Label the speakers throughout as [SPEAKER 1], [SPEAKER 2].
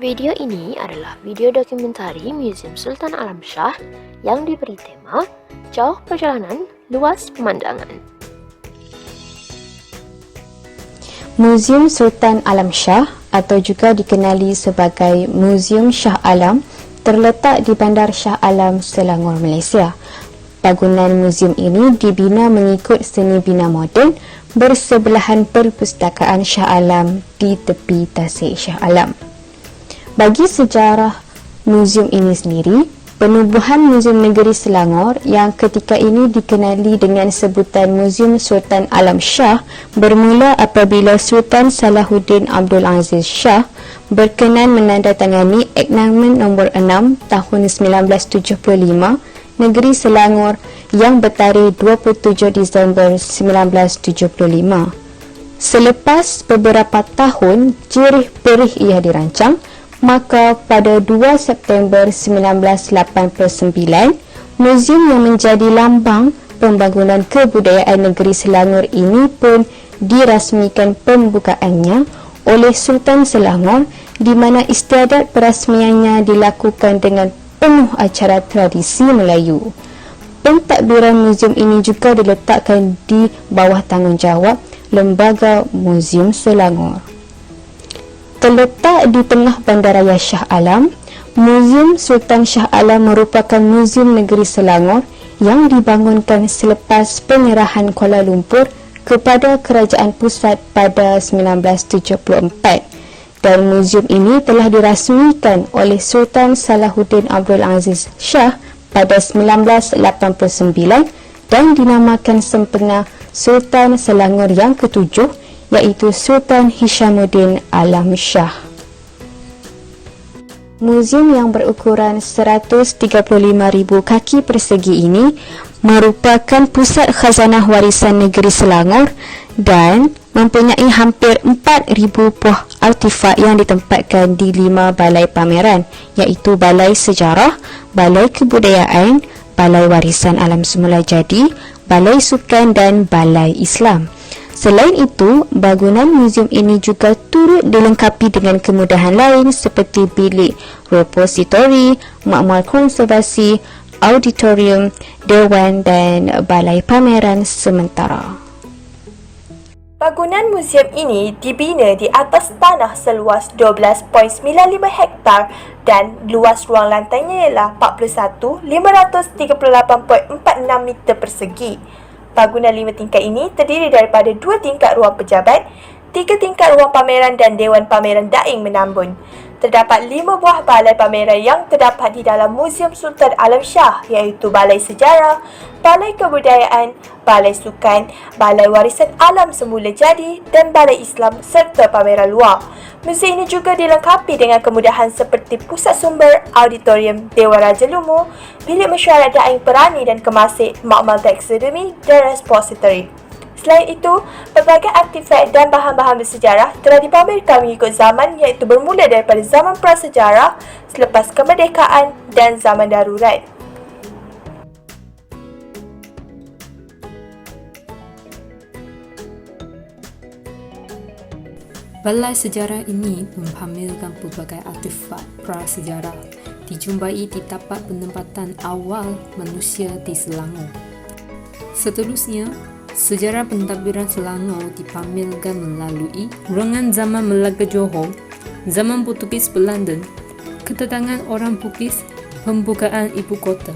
[SPEAKER 1] Video ini adalah video dokumentari Museum Sultan Alam Shah yang diberi tema Jauh Perjalanan, Luas Pemandangan.
[SPEAKER 2] Museum Sultan Alam Shah atau juga dikenali sebagai Museum Shah Alam terletak di Bandar Shah Alam, Selangor, Malaysia. Bangunan museum ini dibina mengikut seni bina moden bersebelahan Perpustakaan Shah Alam di tepi Tasik Shah Alam. Bagi sejarah museum ini sendiri, penubuhan Museum Negeri Selangor yang ketika ini dikenali dengan sebutan Museum Sultan Alam Shah bermula apabila Sultan Salahuddin Abdul Aziz Shah berkenan menandatangani Acknowledgement nombor 6 tahun 1975 Negeri Selangor yang bertarikh 27 Disember 1975. Selepas beberapa tahun jirih perih ia dirancang, maka pada 2 September 1989, muzium yang menjadi lambang pembangunan kebudayaan negeri Selangor ini pun dirasmikan pembukaannya oleh Sultan Selangor, di mana istiadat perasmiannya dilakukan dengan penuh acara tradisi Melayu. Pentadbiran muzium ini juga diletakkan di bawah tanggungjawab Lembaga Muzium Selangor. Terletak di tengah Bandaraya Shah Alam, Muzium Sultan Shah Alam merupakan muzium negeri Selangor yang dibangunkan selepas penyerahan Kuala Lumpur kepada Kerajaan Pusat pada 1974, dan muzium ini telah dirasmikan oleh Sultan Salahuddin Abdul Aziz Shah pada 1989 dan dinamakan sempena Sultan Selangor yang ketujuh, iaitu Sultan Hishamuddin Alam Shah. Muzium yang berukuran 135,000 kaki persegi ini merupakan pusat khazanah warisan negeri Selangor dan mempunyai hampir 4,000 buah artifak yang ditempatkan di 5 balai pameran, iaitu Balai Sejarah, Balai Kebudayaan, Balai Warisan Alam Semula Jadi, Balai Sukan dan Balai Islam. Selain itu, bangunan muzium ini juga turut dilengkapi dengan kemudahan lain seperti bilik repositori, makmal konservasi, auditorium, dewan dan balai pameran sementara.
[SPEAKER 3] Bangunan muzium ini dibina di atas tanah seluas 12.95 hektar dan luas ruang lantainya ialah 41,538.46 meter persegi. Bangunan 5 tingkat ini terdiri daripada 2 tingkat ruang pejabat, 3 tingkat ruang pameran dan Dewan Pameran Daing Menambun. Terdapat 5 buah balai pameran yang terdapat di dalam Muzium Sultan Alam Shah, iaitu Balai Sejarah, Balai Kebudayaan, Balai Sukan, Balai Warisan Alam Semula Jadi dan Balai Islam serta pameran luar. Muzium ini juga dilengkapi dengan kemudahan seperti pusat sumber, auditorium, Dewan Raja Lumu, bilik mesyuarat daing perani dan kemasik, makmal taksodemi dan repository. Selain itu, berbagai artifak dan bahan-bahan bersejarah telah dipamerkan mengikut zaman, iaitu bermula daripada zaman prasejarah, selepas kemerdekaan dan zaman darurat.
[SPEAKER 4] Balai sejarah ini mempamerkan pelbagai artifak prasejarah dijumpai di tapak penempatan awal manusia di Selangor. Seterusnya, sejarah pentadbiran Selangor dipamerkan melalui ruangan zaman Melaka Johor, zaman Portugis Belanda, kedatangan orang Bugis, pembukaan ibu kota,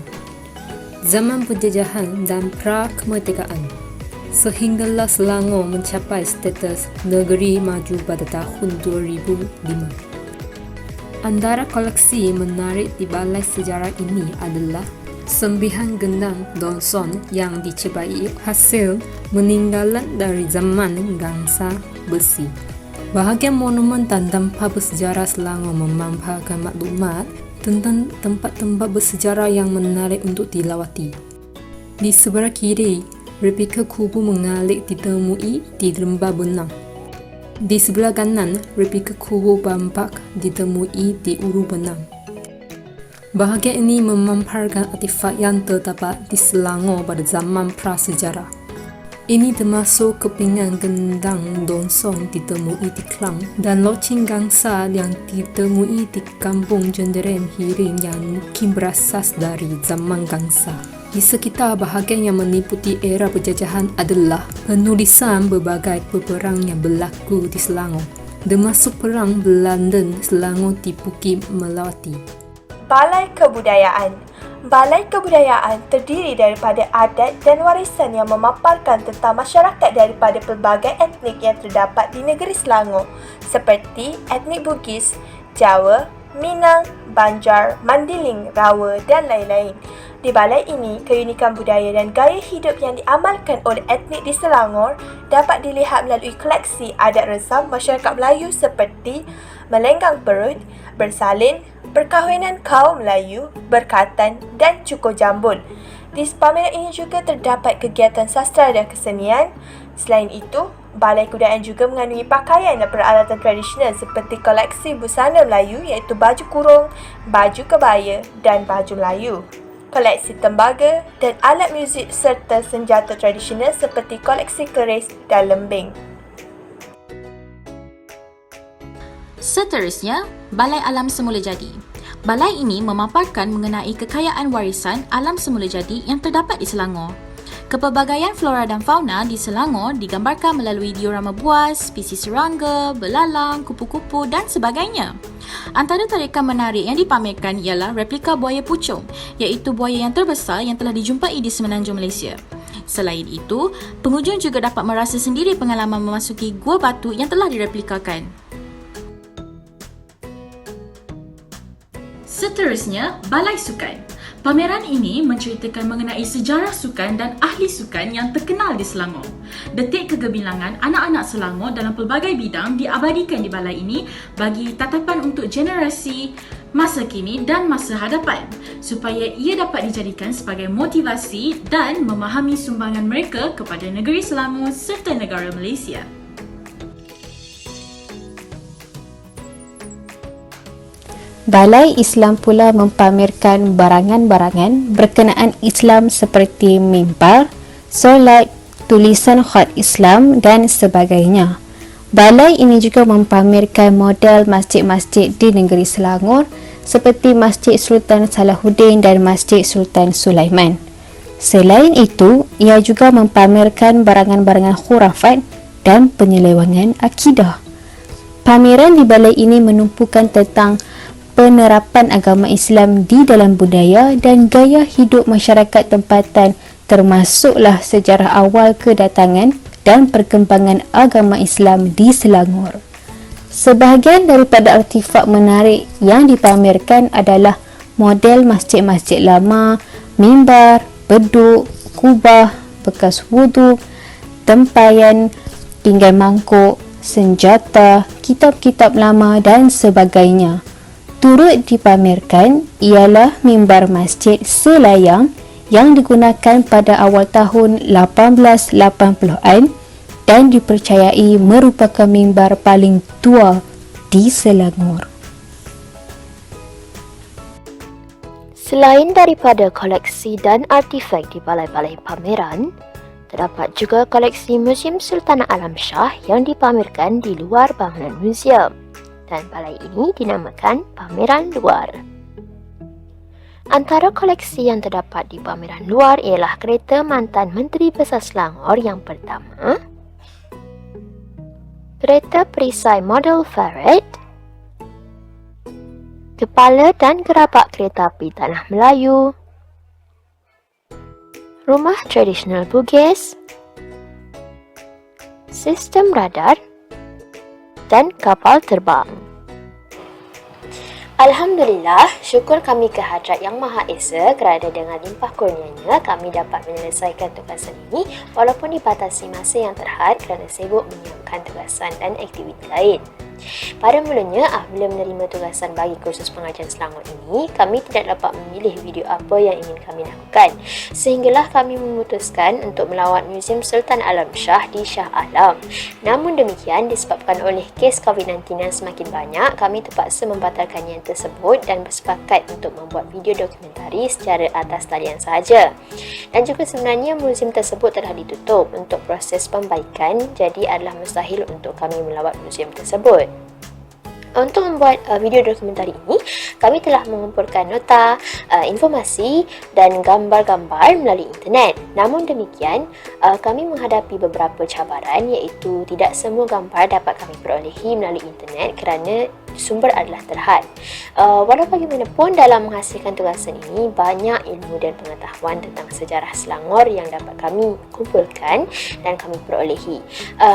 [SPEAKER 4] zaman penjajahan dan pra-kemerdekaan, sehinggalah Selangor mencapai status negeri maju pada tahun 2005. Antara koleksi menarik di balai sejarah ini adalah sembihan gendang Donson yang dicebai hasil meninggalan dari zaman Gangsa Besi. Bahagian monumen dan tempat bersejarah Selangor memaparkan maklumat tentang tempat-tempat bersejarah yang menarik untuk dilawati. Di sebelah kiri, replika kubu mengalik ditemui di Lembah Benang. Di sebelah kanan, replika kubu Bampak ditemui di Ulu Benang. Bahagian ini memaparkan artifak yang terdapat di Selangor pada zaman prasejarah. Ini termasuk kepingan gendang donsong ditemui di Klang dan loceng gangsa yang ditemui di kampung Jenderem Hiring yang mungkin berasas dari zaman gangsa. Di sekitar bahagian yang meliputi era penjajahan adalah penulisan berbagai peperang yang berlaku di Selangor, termasuk Perang Belanda Selangor di Bukit Melati.
[SPEAKER 3] Balai Kebudayaan. Balai Kebudayaan terdiri daripada adat dan warisan yang memaparkan tentang masyarakat daripada pelbagai etnik yang terdapat di negeri Selangor seperti etnik Bugis, Jawa, Minang, Banjar, Mandiling, Rawa dan lain-lain. Di balai ini, keunikan budaya dan gaya hidup yang diamalkan oleh etnik di Selangor dapat dilihat melalui koleksi adat resam masyarakat Melayu seperti melenggang perut, bersalin, perkahwinan kaum Melayu, berkatan dan cukur jambul. Di pameran ini juga terdapat kegiatan sastra dan kesenian. Selain itu, Balai Kebudayaan juga mengandungi pakaian dan peralatan tradisional seperti koleksi busana Melayu iaitu baju kurung, baju kebaya dan baju Melayu. Koleksi tembaga dan alat muzik serta senjata tradisional seperti koleksi keris dan lembing.
[SPEAKER 5] Seterusnya, Balai Alam Semula Jadi. Balai ini memaparkan mengenai kekayaan warisan alam semula jadi yang terdapat di Selangor. Kepelbagaian flora dan fauna di Selangor digambarkan melalui diorama buas, spesies serangga, belalang, kupu-kupu dan sebagainya. Antara tarikan menarik yang dipamerkan ialah replika buaya pucung, iaitu buaya yang terbesar yang telah dijumpai di Semenanjung Malaysia. Selain itu, pengunjung juga dapat merasa sendiri pengalaman memasuki gua batu yang telah direplikakan. Seterusnya, Balai Sukan. Pameran ini menceritakan mengenai sejarah sukan dan ahli sukan yang terkenal di Selangor. Detik kegemilangan anak-anak Selangor dalam pelbagai bidang diabadikan di balai ini bagi tatapan untuk generasi masa kini dan masa hadapan supaya ia dapat dijadikan sebagai motivasi dan memahami sumbangan mereka kepada negeri Selangor serta negara Malaysia.
[SPEAKER 2] Balai Islam pula mempamerkan barangan-barangan berkenaan Islam seperti mimbar, solat, tulisan khat Islam dan sebagainya. Balai ini juga mempamerkan model masjid-masjid di negeri Selangor seperti Masjid Sultan Salahuddin dan Masjid Sultan Sulaiman. Selain itu, ia juga mempamerkan barangan-barangan khurafat dan penyelewangan akidah. Pameran di balai ini menumpukan tentang penerapan agama Islam di dalam budaya dan gaya hidup masyarakat tempatan, termasuklah sejarah awal kedatangan dan perkembangan agama Islam di Selangor. Sebahagian daripada artifak menarik yang dipamerkan adalah model masjid-masjid lama, mimbar, beduk, kubah, bekas wudu, tempayan, pinggan mangkuk, senjata, kitab-kitab lama dan sebagainya. Turut dipamerkan ialah mimbar Masjid Selayang yang digunakan pada awal tahun 1880-an dan dipercayai merupakan mimbar paling tua di Selangor.
[SPEAKER 1] Selain daripada koleksi dan artifak di balai-balai pameran, terdapat juga koleksi Muzium Sultan Alam Shah yang dipamerkan di luar bangunan muzium. Dan balai ini dinamakan Pameran Luar. Antara koleksi yang terdapat di pameran luar ialah kereta mantan Menteri Besar Selangor yang pertama, kereta perisai model Farad, kepala dan gerabak kereta api Tanah Melayu, rumah tradisional Bugis, sistem radar, dan kapal terbang. Alhamdulillah, syukur kami kehadrat Yang Maha Esa kerana dengan limpah kurnianya kami dapat menyelesaikan tugasan ini walaupun dibatasi masa yang terhad kerana sibuk menyiapkan tugasan dan aktiviti lain. Pada mulanya, apabila menerima tugasan bagi kursus pengajian Selangor ini, kami tidak dapat memilih video apa yang ingin kami lakukan. Sehinggalah kami memutuskan untuk melawat Muzium Sultan Alam Shah di Shah Alam. Namun demikian, disebabkan oleh kes COVID-19 yang semakin banyak, kami terpaksa membatalkan yang tersebut dan bersepakat untuk membuat video dokumentari secara atas talian sahaja. Dan juga sebenarnya muzium tersebut telah ditutup untuk proses perbaikan, jadi adalah mustahil untuk kami melawat muzium tersebut. Untuk membuat video dokumentari ini, kami telah mengumpulkan nota, informasi dan gambar-gambar melalui internet. Namun demikian, kami menghadapi beberapa cabaran, iaitu tidak semua gambar dapat kami perolehi melalui internet kerana sumber adalah terhad. Walau bagaimanapun, dalam menghasilkan tugasan ini, banyak ilmu dan pengetahuan tentang sejarah Selangor yang dapat kami kumpulkan dan kami perolehi.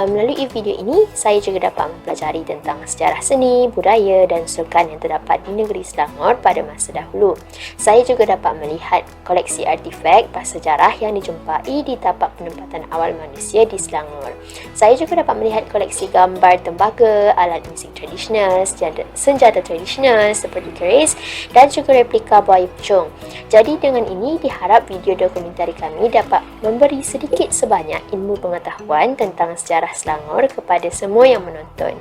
[SPEAKER 1] Melalui video ini, saya juga dapat mempelajari tentang sejarah seni, budaya dan sukan yang terdapat di negeri Selangor pada masa dahulu. Saya juga dapat melihat koleksi artifak prasejarah yang dijumpai di tapak penempatan awal manusia di Selangor. Saya juga dapat melihat koleksi gambar tembaga, alat muzik tradisional, senjata tradisional seperti keris dan juga replika buaya pucung. Jadi dengan ini diharap video dokumentari kami dapat memberi sedikit sebanyak ilmu pengetahuan tentang sejarah Selangor kepada semua yang menonton.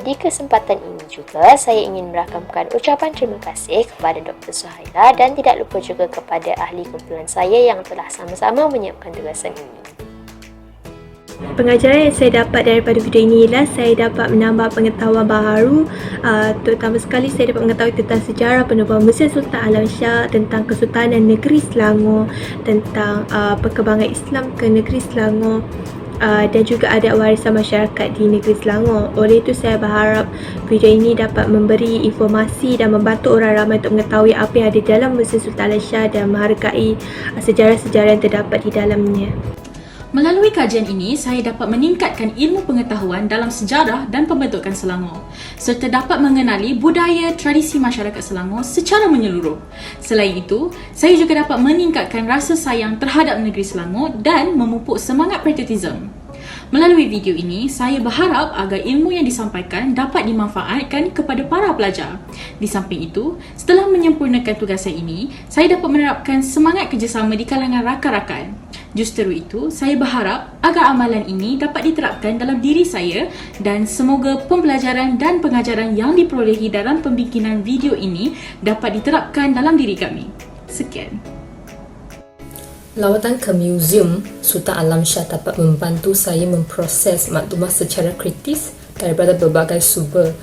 [SPEAKER 1] Di kesempatan ini juga saya ingin merakamkan ucapan terima kasih kepada Dr. Suhaila dan tidak lupa juga kepada ahli kumpulan saya yang telah sama-sama menyiapkan tugasan ini.
[SPEAKER 3] Pengajaran yang saya dapat daripada video ini ialah saya dapat menambah pengetahuan baharu, terutama sekali saya dapat mengetahui tentang sejarah penubuhan Muzium Sultan Alam Shah, tentang Kesultanan Negeri Selangor, tentang perkembangan Islam ke negeri Selangor, dan juga ada warisan masyarakat di negeri Selangor. Oleh itu saya berharap video ini dapat memberi informasi dan membantu orang ramai untuk mengetahui apa yang ada dalam Muzium Sultan Alam Shah dan menghargai sejarah-sejarah yang terdapat di dalamnya.
[SPEAKER 5] Melalui kajian ini, saya dapat meningkatkan ilmu pengetahuan dalam sejarah dan pembentukan Selangor, serta dapat mengenali budaya tradisi masyarakat Selangor secara menyeluruh. Selain itu, saya juga dapat meningkatkan rasa sayang terhadap negeri Selangor dan memupuk semangat patriotisme. Melalui video ini, saya berharap agar ilmu yang disampaikan dapat dimanfaatkan kepada para pelajar. Di samping itu, setelah menyempurnakan tugasan ini, saya dapat menerapkan semangat kerjasama di kalangan rakan-rakan. Justeru itu, saya berharap agar amalan ini dapat diterapkan dalam diri saya dan semoga pembelajaran dan pengajaran yang diperolehi dalam pembikinan video ini dapat diterapkan dalam diri kami. Sekian.
[SPEAKER 4] Lawatan ke Muzium Sultan Alam Shah dapat membantu saya memproses maklumat secara kritis daripada berbagai sumber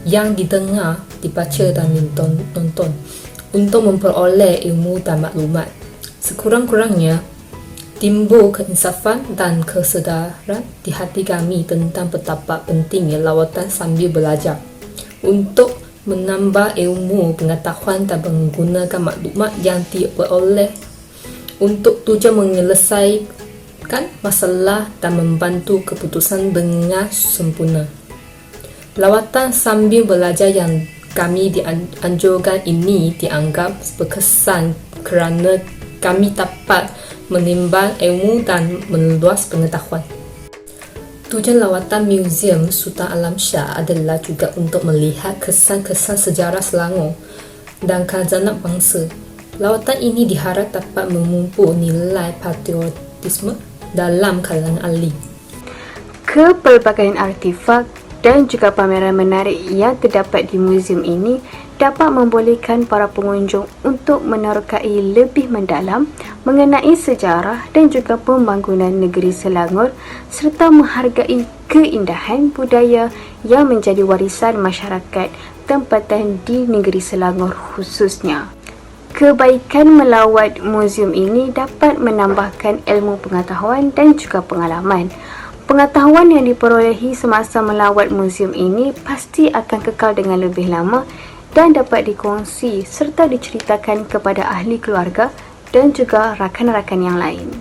[SPEAKER 4] yang didengar, dibaca dan ditonton untuk memperoleh ilmu dan maklumat. Sekurang-kurangnya, timbul keinsafan dan kesedaran di hati kami tentang betapa pentingnya lawatan sambil belajar untuk menambah ilmu, pengetahuan dan menggunakan maklumat yang diperoleh untuk tujuan menyelesaikan masalah dan membantu keputusan dengan sempurna. Lawatan sambil belajar yang kami dianjurkan ini dianggap berkesan kerana kami dapat menimbang ilmu dan meluas pengetahuan. Tujuan lawatan Muzium Sultan Alam Shah adalah juga untuk melihat kesan-kesan sejarah Selangor dan khazanah bangsa. Lawatan ini diharap dapat memupuk nilai patriotisme dalam kalangan ahli.
[SPEAKER 2] Kepelbagaian artifak dan juga pameran menarik yang terdapat di muzium ini dapat membolehkan para pengunjung untuk menerokai lebih mendalam mengenai sejarah dan juga pembangunan negeri Selangor serta menghargai keindahan budaya yang menjadi warisan masyarakat tempatan di negeri Selangor khususnya. Kebaikan melawat muzium ini dapat menambahkan ilmu pengetahuan dan juga pengalaman. Pengetahuan yang diperolehi semasa melawat muzium ini pasti akan kekal dengan lebih lama dan dapat dikongsi serta diceritakan kepada ahli keluarga dan juga rakan-rakan yang lain.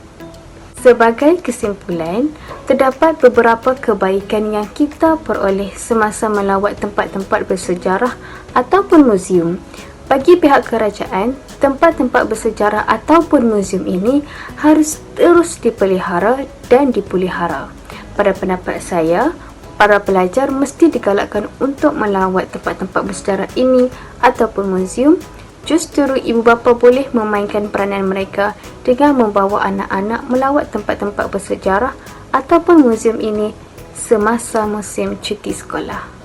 [SPEAKER 2] Sebagai kesimpulan, terdapat beberapa kebaikan yang kita peroleh semasa melawat tempat-tempat bersejarah ataupun muzium. Bagi pihak kerajaan, tempat-tempat bersejarah ataupun muzium ini harus terus dipelihara dan dipelihara. Pada pendapat saya, para pelajar mesti digalakkan untuk melawat tempat-tempat bersejarah ini ataupun muzium. Justru ibu bapa boleh memainkan peranan mereka dengan membawa anak-anak melawat tempat-tempat bersejarah ataupun muzium ini semasa musim cuti sekolah.